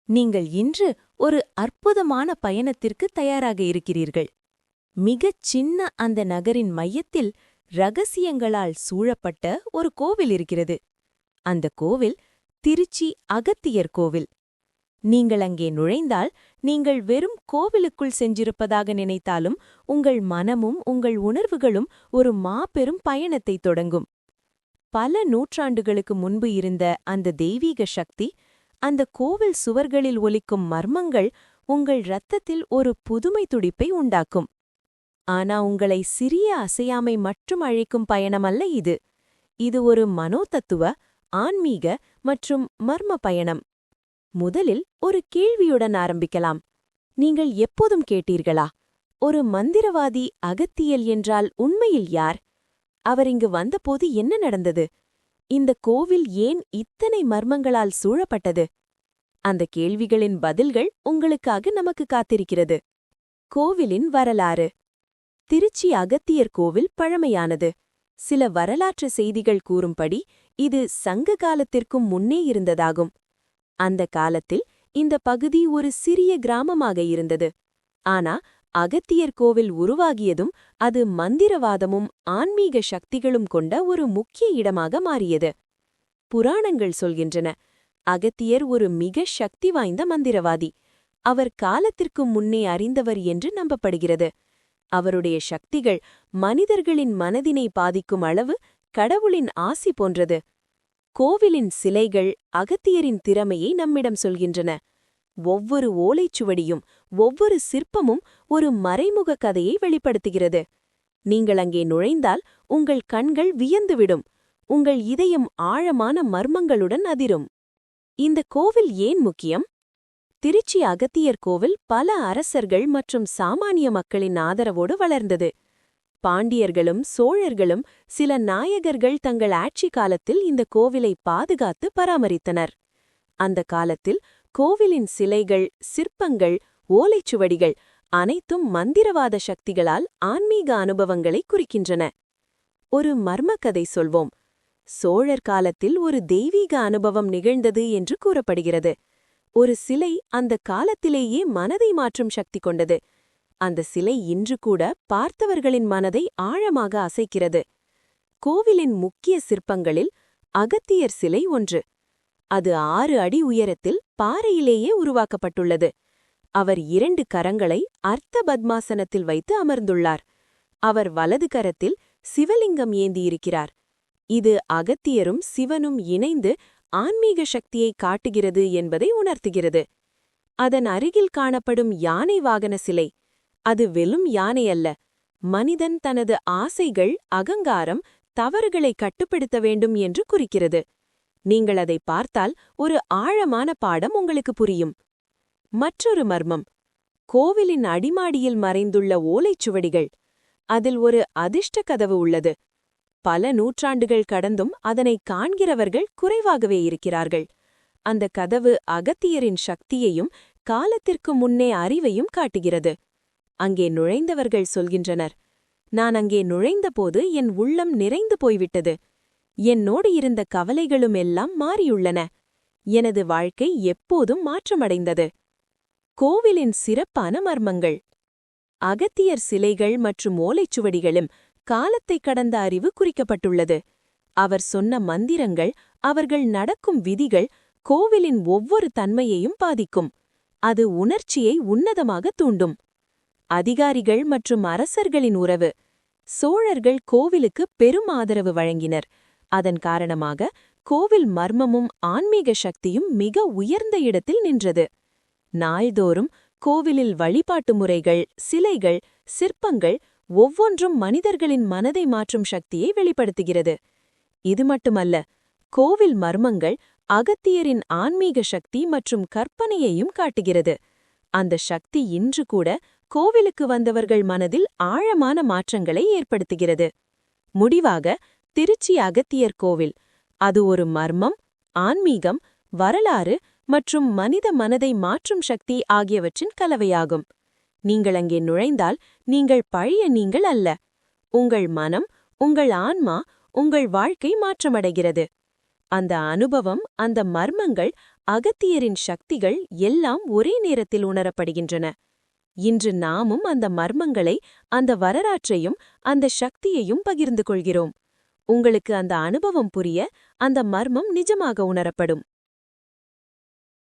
நீங்கள் இன்று ஒரு அற்புதமான பயணத்திற்கு தயாராக இருக்கிறீர்கள். மிகச் சின்ன அந்த நகரின் மையத்தில் ரகசியங்களால் சூழப்பட்ட ஒரு கோவில் இருக்கிறது. அந்த கோவில் திருச்சி அகத்தியர் கோவில். நீங்கள் அங்கே நுழைந்தால் நீங்கள் வெறும் கோவிலுக்குள் சென்றிருப்பதாக நினைத்தாலும் உங்கள் மனமும் உங்கள் உணர்வுகளும் ஒரு மாபெரும் பயணத்தைத் தொடங்கும். பல நூற்றாண்டுகளுக்கு முன்பு இருந்த அந்த தெய்வீக சக்தி, அந்த கோவில் சுவர்களில் ஒலிக்கும் மர்மங்கள் உங்கள் இரத்தத்தில் ஒரு புதுமை துடிப்பை உண்டாக்கும். ஆனா உங்களை சிறிய அசையாமை மட்டும் அழைக்கும் பயணமல்ல இது. இது ஒரு மனோதத்துவ, ஆன்மீக மற்றும் மர்ம பயணம். முதலில் ஒரு கேள்வியுடன் ஆரம்பிக்கலாம். நீங்கள் எப்போதும் கேட்டீர்களா, ஒரு மந்திரவாதி அகத்தியல் என்றால் உண்மையில் யார்? அவர் இங்கு வந்தபோது என்ன நடந்தது? இந்த கோவில் ஏன் இத்தனை மர்மங்களால் சூழப்பட்டது? அந்த கேள்விகளின் பதில்கள் உங்களுக்காக நமக்கு காத்திருக்கிறது. கோவிலின் வரலாறு. திருச்சி அகத்தியர் கோவில் பழமையானது. சில வரலாற்று செய்திகள் கூறும்படி இது சங்க காலத்திற்கும் முன்னே இருந்ததாகும். அந்த காலத்தில் இந்த பகுதி ஒரு சிறிய கிராமமாக இருந்தது. ஆனா அகத்தியர் கோவில் உருவாகியதும் அது மந்திரவாதமும் ஆன்மீக சக்திகளும் கொண்ட ஒரு முக்கிய இடமாக மாறியது. புராணங்கள் சொல்கின்றன, அகத்தியர் ஒரு மிக சக்தி வாய்ந்த மந்திரவாதி. அவர் காலத்திற்கு முன்னே அறிந்தவர் என்று நம்பப்படுகிறது. அவருடைய சக்திகள் மனிதர்களின் மனதினை பாதிக்கும் அளவு கடவுளின் ஆசி போன்றது. கோவிலின் சிலைகள் அகத்தியரின் திறமையை நம்மிடம் சொல்கின்றன. ஒவ்வொரு ஓலைச்சுவடியும் ஒவ்வொரு சிற்பமும் ஒரு மறைமுக கதையை வெளிப்படுத்துகிறது. நீங்கள் அங்கே நுழைந்தால் உங்கள் கண்கள் வியந்துவிடும். உங்கள் இதயம் ஆழமான மர்மங்களுடன் அதிரும். இந்த கோவில் ஏன் முக்கியம்? திருச்சி அகத்தியர் கோவில் பல அரசர்கள் மற்றும் சாமானிய மக்களின் ஆதரவோடு வளர்ந்தது. பாண்டியர்களும் சோழர்களும் சில நாயகர்கள் தங்கள் ஆட்சி காலத்தில் இந்த கோவிலை பாதுகாத்து பராமரித்தனர். அந்த காலத்தில் கோவிலின் சிலைகள், சிற்பங்கள், ஓலைச்சுவடிகள் அனைத்தும் மந்திரவாத சக்திகளால் ஆன்மீக அனுபவங்களை குறிக்கின்றன. ஒரு மர்மக்கதை சொல்வோம். சோழர் காலத்தில் ஒரு தெய்வீக அனுபவம் நிகழ்ந்தது என்று கூறப்படுகிறது. ஒரு சிலை அந்த காலத்திலேயே மனதை மாற்றும் சக்தி கொண்டது. அந்த சிலை இன்று கூட பார்த்தவர்களின் மனதை ஆழமாக அசைக்கிறது. கோவிலின் முக்கிய சிற்பங்களில் அகத்தியர் சிலை ஒன்று. அது 6 அடி உயரத்தில் பாறையிலேயே உருவாக்கப்பட்டுள்ளது. அவர் 2 கரங்களை அர்த்த பத்மாசனத்தில் வைத்து அமர்ந்துள்ளார். அவர் வலது கரத்தில் சிவலிங்கம் ஏந்தியிருக்கிறார். இது அகத்தியரும் சிவனும் இணைந்து ஆன்மீக சக்தியை காட்டுகிறது என்பதை உணர்த்துகிறது. அதன் அருகில் காணப்படும் யானை வாகன சிலை. அது வெறும் யானை அல்ல. மனிதன் தனது ஆசைகள், அகங்காரம், தவறுகளை கட்டுப்படுத்த வேண்டும் என்று குறிக்கிறது. நீங்கள் அதை பார்த்தால் ஒரு ஆழமான பாடம் உங்களுக்கு புரியும். மற்றொரு மர்மம். கோவிலின் அடிமாடியில் மறைந்துள்ள ஓலைச்சுவடிகள். அதில் ஒரு அதிர்ஷ்ட கதவு உள்ளது. பல நூற்றாண்டுகள் கடந்தும் அதனை காண்கிறவர்கள் குறைவாகவே இருக்கிறார்கள். அந்த கதவு அகத்தியரின் சக்தியையும் காலத்திற்கு முன்னே அறிவையும் காட்டுகிறது. அங்கே நுழைந்தவர்கள் சொல்கின்றனர், நான் அங்கே நுழைந்தபோது என் உள்ளம் நிறைந்து போய்விட்டது. என்னோடு இருந்த கவலைகளும் எல்லாம் மாறியுள்ளன. எனது வாழ்க்கை எப்போதும் மாற்றமடைந்தது. கோவிலின் சிறப்பான மர்மங்கள். அகத்தியர் சிலைகள் மற்றும் ஓலைச்சுவடிகளும் காலத்தை கடந்த அறிவு குறிக்கப்பட்டுள்ளது. அவர் சொன்ன மந்திரங்கள், அவர்கள் நடக்கும் விதிகள் கோவிலின் ஒவ்வொரு தன்மையையும் பாதிக்கும். அது உணர்ச்சியை உன்னதமாக தூண்டும். அதிகாரிகள் மற்றும் அரசர்களின் உறவு. சோழர்கள் கோவிலுக்கு பெரும் ஆதரவு வழங்கினர். அதன் காரணமாக கோவில் மர்மமும் ஆன்மீக சக்தியும் மிக உயர்ந்த இடத்தில் நின்றது. நாள்தோறும் கோவிலில் வழிபாட்டு முறைகள், சிலைகள், சிற்பங்கள் ஒவ்வொன்றும் மனிதர்களின் மனதை மாற்றும் சக்தியை வெளிப்படுத்துகிறது. இது மட்டுமல்ல, கோவில் மர்மங்கள் அகத்தியரின் ஆன்மீக சக்தி மற்றும் கற்பனையையும் காட்டுகிறது. அந்த சக்தி இன்று கூட கோவிலுக்கு வந்தவர்கள் மனதில் ஆழமான மாற்றங்களை ஏற்படுத்துகிறது. முடிவாக, திருச்சி அகத்தியர் கோவில் அது ஒரு மர்மம், ஆன்மீகம், வரலாறு மற்றும் மனித மனதை மாற்றும் சக்தி ஆகியவற்றின் கலவையாகும். நீங்கள் அங்கே நுழைந்தால் நீங்கள் பழைய நீங்கள் அல்ல. உங்கள் மனம், உங்கள் ஆன்மா, உங்கள் வாழ்க்கை மாற்றமடைகிறது. அந்த அனுபவம், அந்த மர்மங்கள், அகத்தியரின் சக்திகள் எல்லாம் ஒரே நேரத்தில் உணரப்படுகின்றன. இன்று நாமும் அந்த மர்மங்களை, அந்த வரலாற்றையும் அந்த சக்தியையும் பகிர்ந்து கொள்கிறோம். உங்களுக்கு அந்த அனுபவம் புரிய, அந்த மர்மம் நிஜமாக உணரப்படும்.